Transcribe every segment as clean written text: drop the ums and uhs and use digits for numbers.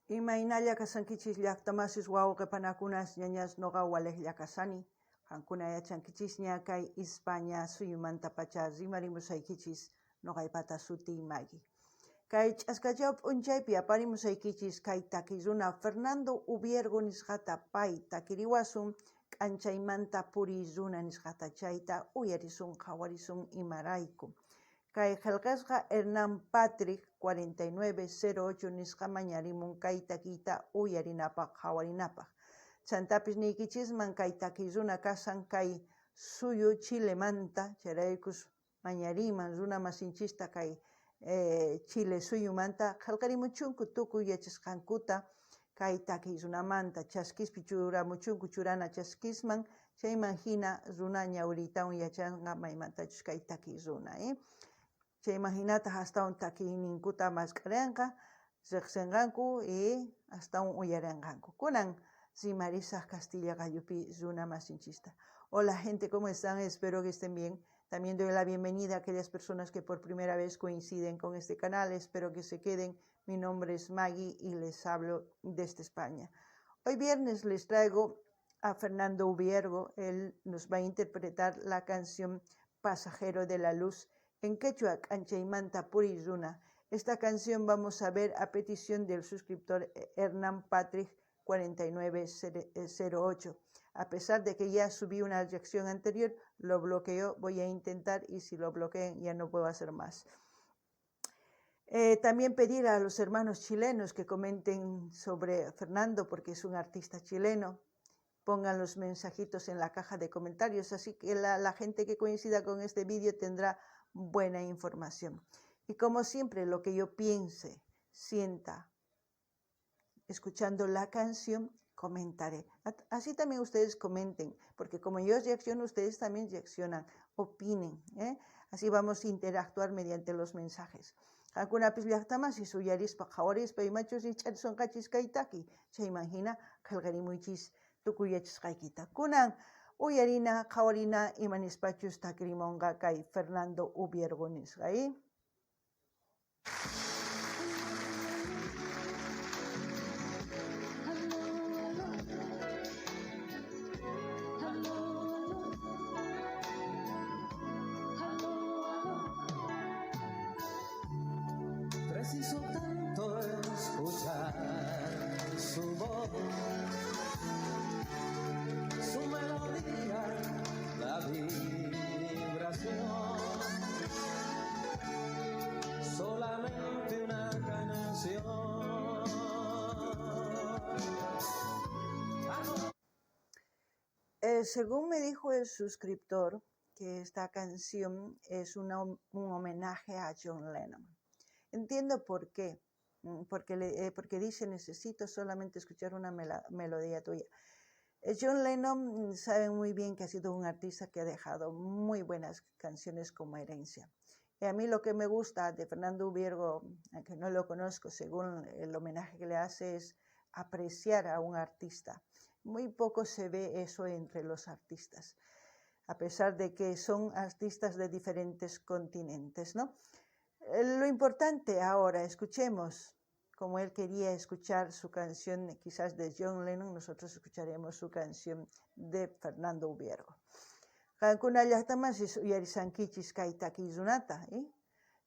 Imaynalla kasankichis llaqtamasis wawqipanakunas ñañas noqa waliqlla kasani. Qankuna yachankichis ña kay España suyumanta pacha rimarimusaykichis noqaypata suti Maggie. Kay ch'askallapa p'unchaypi aparimusaykichis kay takiy runa Fernando Ubiergo nisqata pay takiriwasun k'anchaymanta puriy runa nisqata chayta uyarisun qhawarisun imarayku. Kay qillqasqa Hernán Patrick 4908 nisqa mañarimun kay takiyta uyarinapaq qhawarinapaq. Chantapis niykichisman kay takiy runa kasan kay suyu Chilemanta chayraykus mañariman runa masinchista kay Chile suyumanta qillqarimuchunku tukuy yachasqankuta kay takiy runamanta chaskispi churamuchunku churana chaskisman chayman hina runa ñawritawan yachanqa maymantachus kay takiy runa. Chayman hinata astawan takiyninkuta masqarinqa riqsinqanku astawan uyarinqanku. Kunan rimarisaq Castilla Gallupi runa masinchista. Hola gente, ¿cómo están? Espero que estén bien. También doy la bienvenida a aquellas personas que por primera vez coinciden con este canal. Espero que se queden. Mi nombre es Maggie y les hablo desde España. Hoy viernes les traigo a Fernando Ubiergo. Él nos va a interpretar la canción Pasajero de la Luz en quechua k'anchaymanta puriy runa. Esta canción vamos a ver a petición del suscriptor Hernán Patrick 4908. A pesar de que ya subí una reacción anterior, lo bloqueó, voy a intentar y si lo bloquean ya no puedo hacer más. También pedir a los hermanos chilenos que comenten sobre Fernando porque es un artista chileno. Pongan los mensajitos en la caja de comentarios, así que la gente que coincida con este vídeo tendrá buena información. Y como siempre, lo que yo piense, sienta, escuchando la canción, comentaré. Así también ustedes comenten, porque como yo reacciono, ustedes también reaccionan, opinen. Así vamos a interactuar mediante los mensajes. Alguna pislaqtamas y suyarispa, jawarispa y machos y chatson cachis kaitaki. Se imagina, kalgarimuchis tukuyachis kunan uyarina, jawarina y manispachus takrimonga kai Fernando Ubiergo nisqay. Preciso tanto escuchar su voz, su melodía, la vibración, solamente una canción. Según me dijo el suscriptor, que esta canción es un homenaje a John Lennon. Entiendo por qué, porque dice necesito solamente escuchar una melodía tuya. John Lennon saben muy bien que ha sido un artista que ha dejado muy buenas canciones como herencia. Y a mí lo que me gusta de Fernando Ubiergo, aunque no lo conozco, según el homenaje que le hace, es apreciar a un artista. Muy poco se ve eso entre los artistas, a pesar de que son artistas de diferentes continentes, ¿no? Lo importante ahora, escuchemos, como él quería escuchar su canción quizás de John Lennon, nosotros escucharemos su canción de Fernando Ubiergo. Qankuna llaqtamasis uyarisankichis kay takiy runata,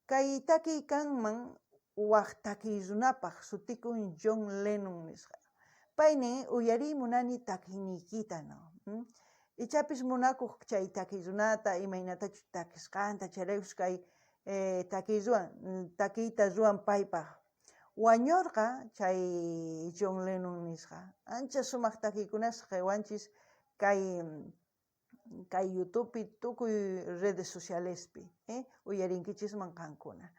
kay takiy kanman waq takiy runapaq sutikun John Lennon nisqa. Payni uyarimunani takiyniykita, no? Ichapis munakuq chay takiy runata imaynatachu takisqanta chayraykus kay takiyta ruwan paypaq. Wañurqa chay John Lennon nisqa. Ancha sumaq takiykunas qhiwanchis kay YouTubepi tukuy redes socialespi, uyarinkichisman qankuna.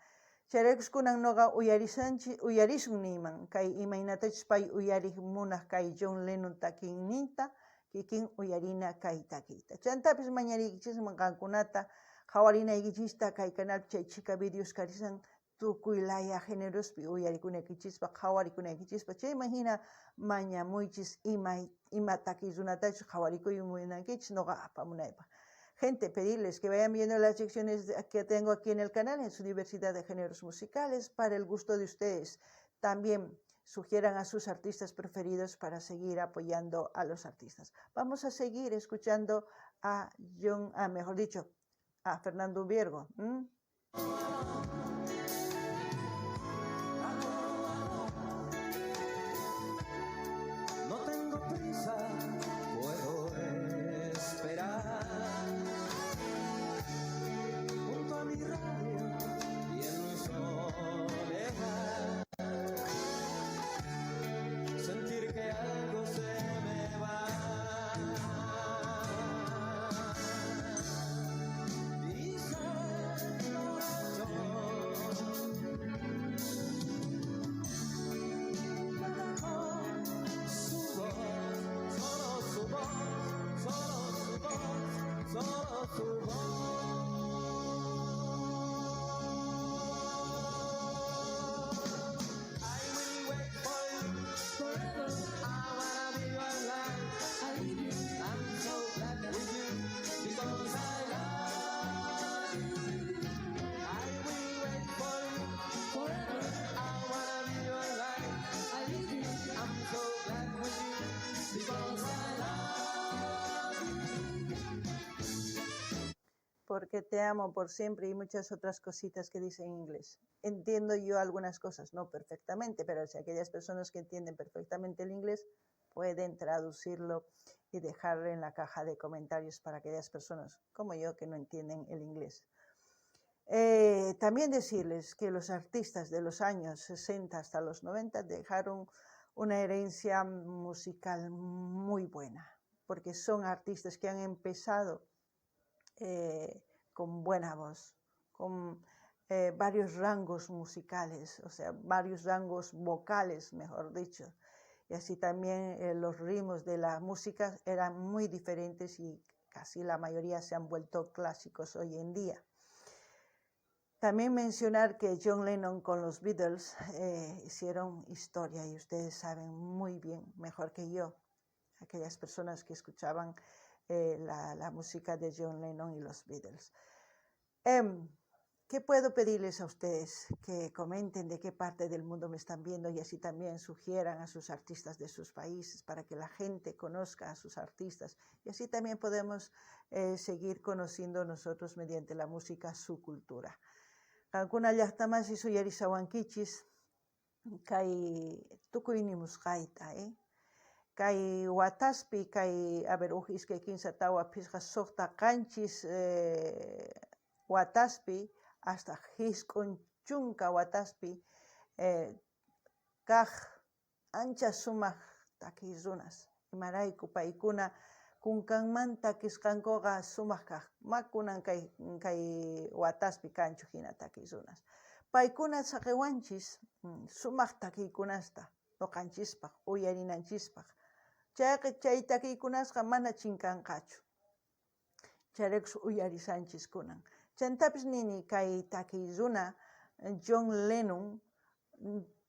Chayraykus kunan noqa uyarisun niyman kay imaynatachus pay uyariq munaq kay John Lennon takiyniyta kikin uyarina kay takiyta. Chantapis mañariykichisman qankunata qhawarinaykichista kay canal chay chika videos karisan tukuy laya generospi uyarikunaykichista qhawarikunaykichispa chayman hina mañamuychis ima takiy runatachus qhawarikuymunaykichis noqa apamunaypaq. Gente, pedirles que vayan viendo las secciones que tengo aquí en el canal, en su diversidad de géneros musicales, para el gusto de ustedes. También sugieran a sus artistas preferidos para seguir apoyando a los artistas. Vamos a seguir escuchando a a Fernando Viergo. No tengo prisa, puedo esperar junto a mi radio y en soledad sentir que algo se me va y solo yo solo su voz. I will wait for you forever. I wanna be your life. I'm so glad with you because I love you. I will wait for you forever. I wanna be your life. I'm so glad with you because I love you. Porque te amo por siempre y muchas otras cositas que dice en inglés. Entiendo yo algunas cosas, no perfectamente, pero si aquellas personas que entienden perfectamente el inglés pueden traducirlo y dejarlo en la caja de comentarios para aquellas personas como yo que no entienden el inglés. También decirles que los artistas de los años 60 hasta los 90 dejaron una herencia musical muy buena, porque son artistas que han empezado con buena voz, con varios rangos musicales, o sea, varios rangos vocales, mejor dicho. Y así también los ritmos de la música eran muy diferentes y casi la mayoría se han vuelto clásicos hoy en día. También mencionar que John Lennon con los Beatles hicieron historia y ustedes saben muy bien, mejor que yo, aquellas personas que escuchaban la música de John Lennon y los Beatles. ¿Qué puedo pedirles a ustedes? Que comenten de qué parte del mundo me están viendo y así también sugieran a sus artistas de sus países para que la gente conozca a sus artistas y así también podemos seguir conociendo nosotros mediante la música su cultura. Kankuna llaqtamasi suyarisawankichis kay tukuynimus kayta, kay wataspi kay iskay kinsa tawa pisqa suqta qanchis wataspi hasta hisk'un chunka wataspi kaq ancha sumaq takiy runas imarayku paykuna kunkanmanta takisqankuqa sumaq kaq makunan kay wataspi kanchu hina takiy runas paykuna saqiwanchis sumaq takiykunasta noqanchispaq uyarinanchispaq chay takiykunasqa mana chinkanqachu chayrikus uyarisanchis kunan chantapis nini kay takiy runa John Lennon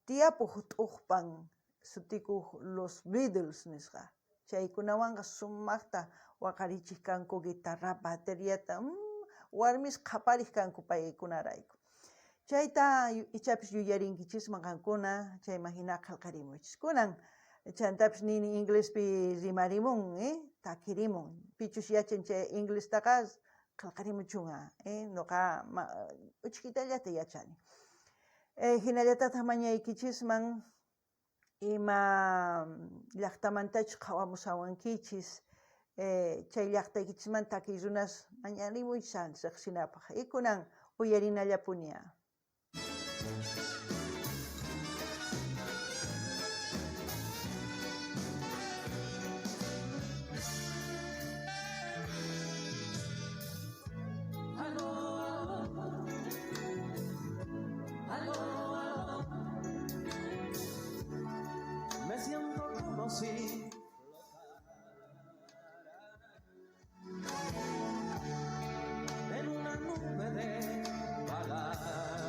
tiyapuq t'uqpan sutikuq los Beatles nisqa chaykunawanqa sumaqta waqarichiq kanku guitarra bateriata warmis qhapariq kanku paykunarayku chayta ichapis yuyarinkichis maqankuna chayman hina qillqarimunchis kunan chantapis nini inglespi rimarimun takirimun pichus yachan chay inglestaqa qillqarimuchunqa noqa uchkitallata yachani hinallatataq mañaykichisman ima llaqtamantachus qhawamusawankichis chay llaqtaykichisman takiy runas mañarimuysan riqsinapaq y kunan uyarinallapuña. Me siento como si flotara en una nube de palabras.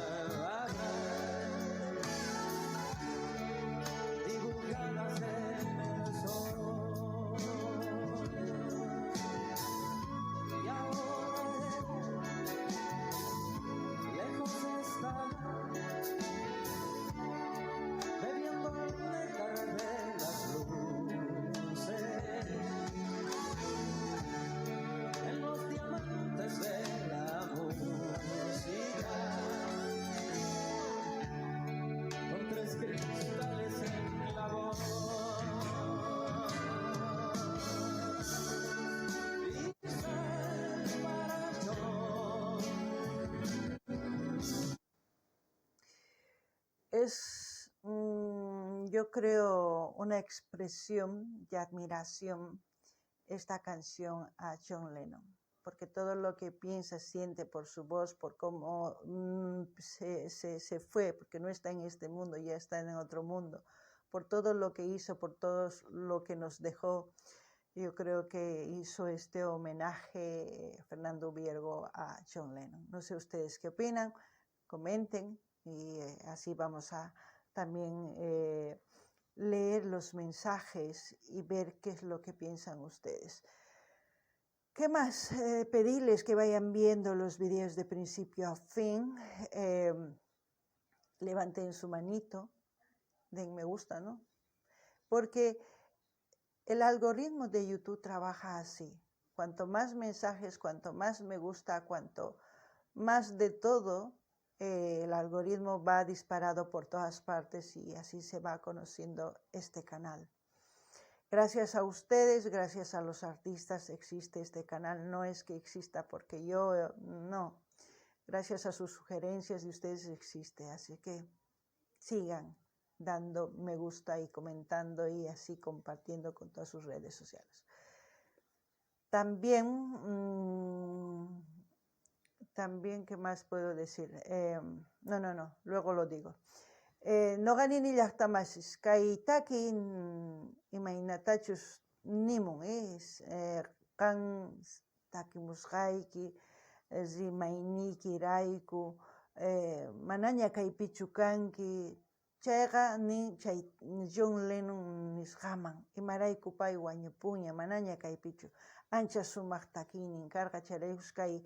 es, yo creo, una expresión de admiración esta canción a John Lennon, porque todo lo que piensa, siente por su voz, por cómo se fue, porque no está en este mundo, ya está en otro mundo, por todo lo que hizo, por todo lo que nos dejó. Yo creo que hizo este homenaje Fernando Viergo a John Lennon. No sé ustedes qué opinan, comenten y así vamos a también leer los mensajes y ver qué es lo que piensan ustedes. ¿Qué más? Pedirles que vayan viendo los videos de principio a fin. Levanten su manito, den me gusta, ¿no? Porque el algoritmo de YouTube trabaja así. Cuanto más mensajes, cuanto más me gusta, cuanto más de todo, el algoritmo va disparado por todas partes y así se va conociendo este canal. Gracias a ustedes, gracias a los artistas existe este canal. No es que exista porque yo, no. Gracias a sus sugerencias de ustedes existe. Así que sigan dando me gusta y comentando y así compartiendo con todas sus redes sociales. También, ¿qué más puedo decir? No, luego lo digo. No ganini llaqtamasis, kay taki imaynatachus nimun, qan takimusqayki, rimayniki rayku, manaña kaypichu kanki, chayqa chay John Lennon nisqaman, imarayku pay wañupuña, manaña kaypichu, ancha sumaq takiynin karqa, chayraykus kay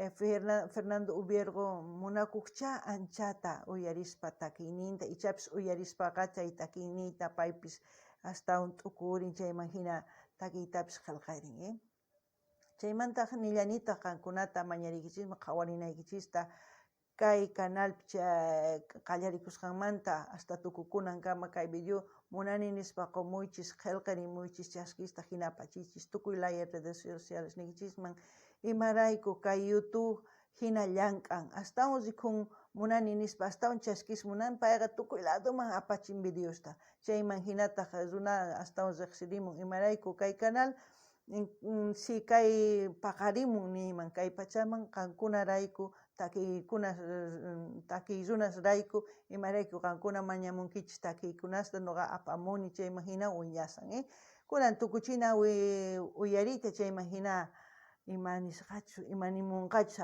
Fernando Viergo munakuqcha anchata uyarispa takiyninta, ichapis uyarispaqa chay takiyniyta paypis astawan t'ukurin chayman hina takiytapis qillqarin. Chaymanta nillanita qankunata mañarikichishpa qhawarinaykichista kay canalpi qallarikusqanmanta hasta tukukunankama kay video munani nispa qumuychis qillqarimuychis chaskista hina apachichis tukuy laya redes sociales nikichisman imarayku kay YouTube hina llank'an astawan rikhun munani nispa astawan chaskis munan payqa tukuy ladoman apachin videosta chayman hinataq runa astawan riqsirimun imarayku kay canal si kay paqarimun niyman kay pachaman qankunarayku takiy runas rayku imarayku qankuna mañamunkichis takiykunasta noqa apamuni chayman hina wiñasan. Kunan tukuchina uyariyta chayman hina imanisqachu imanimunqachu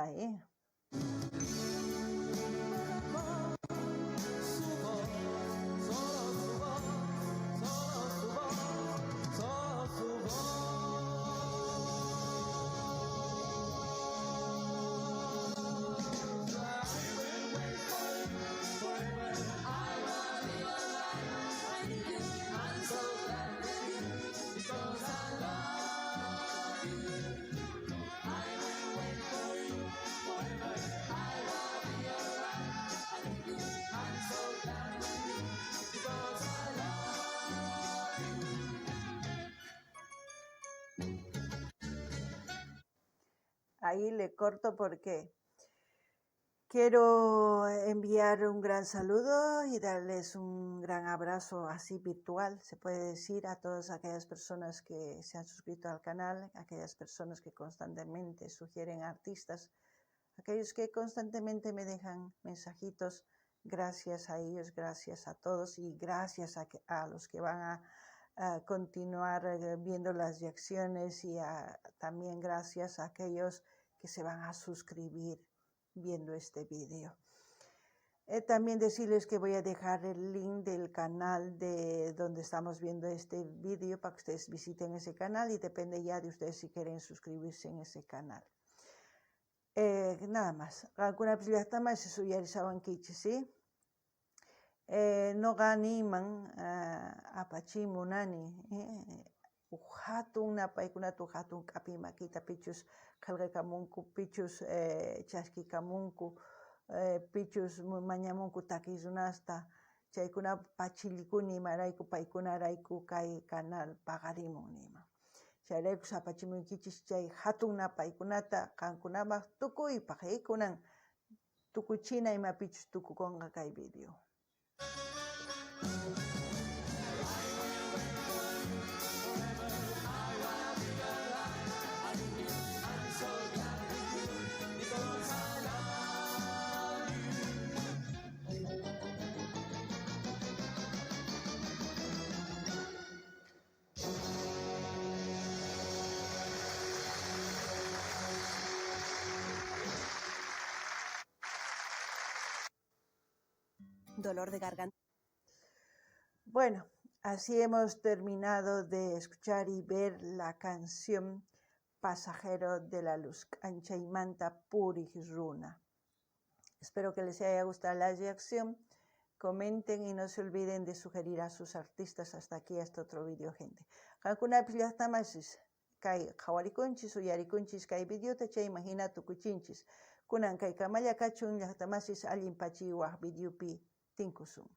Ahí le corto porque quiero enviar un gran saludo y darles un gran abrazo así virtual, se puede decir, a todas aquellas personas que se han suscrito al canal, aquellas personas que constantemente sugieren artistas, aquellos que constantemente me dejan mensajitos. Gracias a ellos, gracias a todos y gracias a los que van a continuar viendo las reacciones y también gracias a aquellos que se van a suscribir viendo este vídeo. También decirles que voy a dejar el link del canal de donde estamos viendo este vídeo para que ustedes visiten ese canal y depende ya de ustedes si quieren suscribirse en ese canal. Nada más. Alguna plataforma se suyarizaban kichi, ¿sí? No ganiman apachimunani. Hatun napaykunatu hatun kapi makita pichus kalgakamunku pichus chaskikamunku pichus mañamunku takizunasta chaykuna pachilikuni marayku paykunarayku kay canal pagarimun nima chayrayku sapachimunkichis chay hatun napaykunata kankunamaq tukuypaq kunan tukuchina ima pichus tukukunqa kay video. dolor de garganta. Bueno, así hemos terminado de escuchar y ver la canción Pasajero de la Luz, Anchaimanta Puri Runa. Espero que les haya gustado la reacción. Comenten y no se olviden de sugerir a sus artistas. Hasta aquí, hasta otro video, gente. Hankunapis llaqtamasis kay qhawarikunchis uyarikunchis kay videota chay imagina tukuchinchis. Kunan kay kamalla kachun llaqtamasis allin pachiwaq videopi tinkusun.